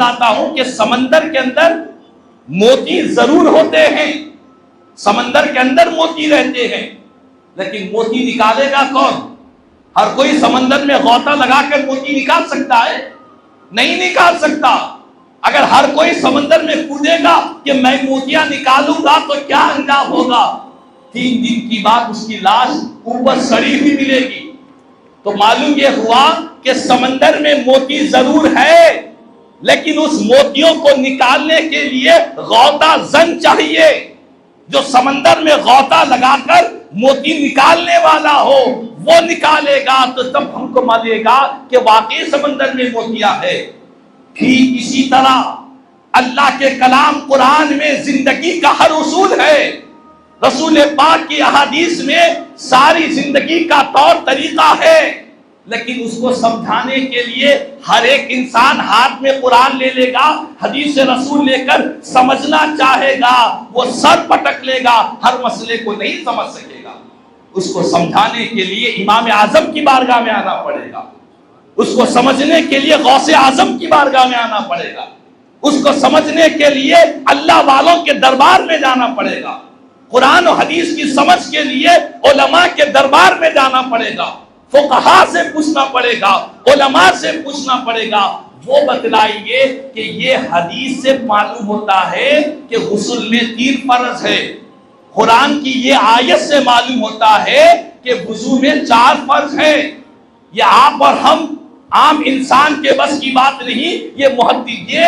بتاتا ہوں کہ سمندر کے اندر موتی ضرور ہوتے ہیں، سمندر کے اندر موتی رہتے ہیں، لیکن موتی نکالے گا کون؟ ہر کوئی سمندر میں غوطہ لگا کر موتی نکال سکتا ہے؟ نہیں نکال سکتا۔ اگر ہر کوئی سمندر میں کودے گا کہ میں موتیاں نکالوں گا تو کیا انجام ہوگا؟ 3 دن کی بعد اس کی لاش اوپر سڑی ہوئی ملے گی۔ تو معلوم یہ ہوا کہ سمندر میں موتی ضرور ہے، لیکن اس موتیوں کو نکالنے کے لیے غوطہ زن چاہیے، جو سمندر میں غوطہ لگا کر موتی نکالنے والا ہو، وہ نکالے گا تو تب ہم کو معلوم گا کہ واقعی سمندر میں موتیاں ہے۔ ٹھیک اسی طرح اللہ کے کلام قرآن میں زندگی کا ہر اصول ہے، رسول پاک کی احادیث میں ساری زندگی کا طور طریقہ ہے، لیکن اس کو سمجھانے کے لیے ہر ایک انسان ہاتھ میں قرآن لے لے گا، حدیث رسول لے کر سمجھنا چاہے گا، وہ سر پٹک لے گا، ہر مسئلے کو نہیں سمجھ سکے گا۔ اس کو سمجھانے کے لیے امام اعظم کی بارگاہ میں آنا پڑے گا، اس کو سمجھنے کے لیے غوث اعظم کی بارگاہ میں آنا پڑے گا، اس کو سمجھنے کے لیے اللہ والوں کے دربار میں جانا پڑے گا، قرآن و حدیث کی سمجھ کے لیے علماء کے دربار میں جانا پڑے گا، فقہاء سے پوچھنا پڑے گا، علماء سے پوچھنا پڑے گا، وہ بتلائیں گے کہ یہ حدیث سے معلوم ہوتا ہے کہ غسل میں 3 فرض ہے، قرآن کی یہ آیت سے معلوم ہوتا ہے کہ وضو میں 4 فرض ہے۔ یہ آپ اور ہم عام انسان کے بس کی بات نہیں، یہ محدث، یہ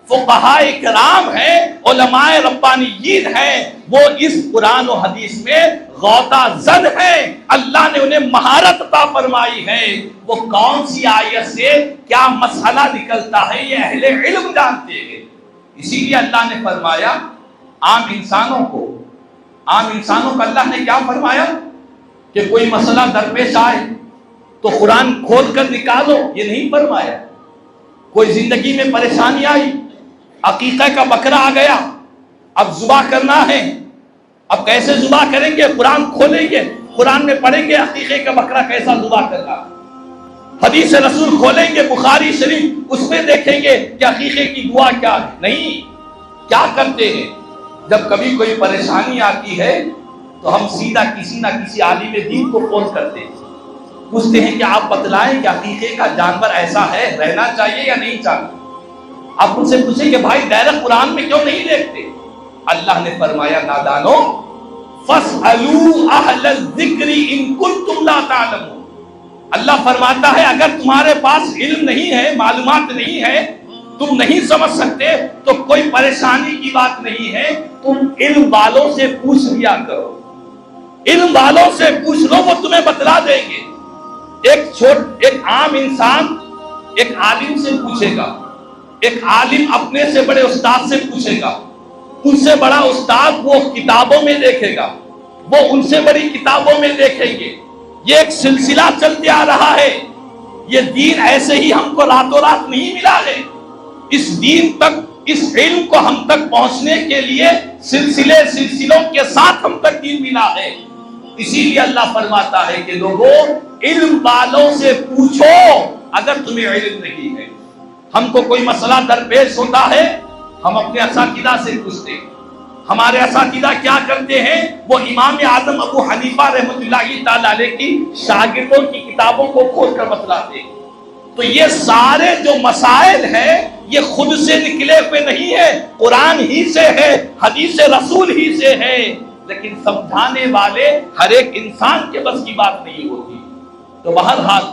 فقہاء کرام ہیں، علماء ربانیین ہیں، وہ اس قرآن و حدیث میں غوطہ زن ہیں، اللہ نے انہیں مہارت عطا فرمائی ہے، وہ کون سی آیت سے کیا مسئلہ نکلتا ہے یہ اہل علم جانتے ہیں۔ اسی لیے اللہ نے فرمایا عام انسانوں کو اللہ نے کیا فرمایا کہ کوئی مسئلہ درپیش آئے تو قرآن کھول کر نکالو، یہ نہیں فرمایا۔ کوئی زندگی میں پریشانی آئی، عقیقہ کا بکرا آ گیا، اب ذبح کرنا ہے، اب کیسے ذبح کریں گے؟ قرآن کھولیں گے، قرآن میں پڑھیں گے عقیقے کا بکرا کیسا ذبح کرنا، حدیث رسول کھولیں گے بخاری شریف، اس میں دیکھیں گے کہ عقیقے کی دعا کیا ہے۔ نہیں، کیا کرتے ہیں جب کبھی کوئی پریشانی آتی ہے تو ہم سیدھا کسی نہ کسی عالم دین کو فون کرتے ہیں، پوچھتے ہیں کہ آپ بتلائیں کہ عقیقے کا جانور ایسا ہے، رہنا چاہیے یا نہیں چاہیے؟ آپ ان سے پوچھیں کہ بھائی دائرہ قرآن میں کیوں نہیں دیکھتے؟ اللہ نے فرمایا نادانو فَاسْأَلُوا أَهْلَ الذِّكْرِ إِن كُنتُمْ لَا تَعْلَمُونَ۔ اللہ فرماتا ہے اگر تمہارے پاس علم نہیں ہے، معلومات نہیں ہے، تم نہیں سمجھ سکتے تو کوئی پریشانی کی بات نہیں ہے، تم علم والوں سے پوچھ لیا کرو، علم والوں سے پوچھ لو، وہ تمہیں بتلا دیں گے۔ ایک عام انسان ایک عالم سے پوچھے گا، ایک عالم اپنے سے بڑے استاد سے پوچھے گا، ان سے بڑا استاد وہ کتابوں میں دیکھے گا، وہ ان سے بڑی کتابوں میں دیکھیں گے۔ یہ ایک سلسلہ چلتے آ رہا ہے، یہ دین ایسے ہی ہم کو راتوں رات نہیں ملا ہے، اس دین تک، اس علم کو ہم تک پہنچنے کے لیے سلسلوں کے ساتھ ہم تک دین ملا ہے۔ اسی لیے اللہ فرماتا ہے کہ لوگوں علم والوں سے پوچھو اگر تمہیں علم نہیں ہے۔ ہم کو کوئی مسئلہ درپیش ہوتا ہے، ہم اپنے اساتذہ سے پوچھتے ہیں، ہمارے اساتذہ کیا کرتے ہیں؟ وہ امام اعظم ابو حنیفہ رحمۃ اللہ تعالی علیہ کی شاگردوں کی کتابوں کو کھول کر بتلاتے ہیں۔ تو یہ سارے جو مسائل ہیں یہ خود سے نکلے ہوئے نہیں ہے، قرآن ہی سے ہے، حدیث رسول ہی سے ہے، لیکن سمجھانے والے ہر ایک انسان کے بس کی بات نہیں ہوتی۔ تو بہرحال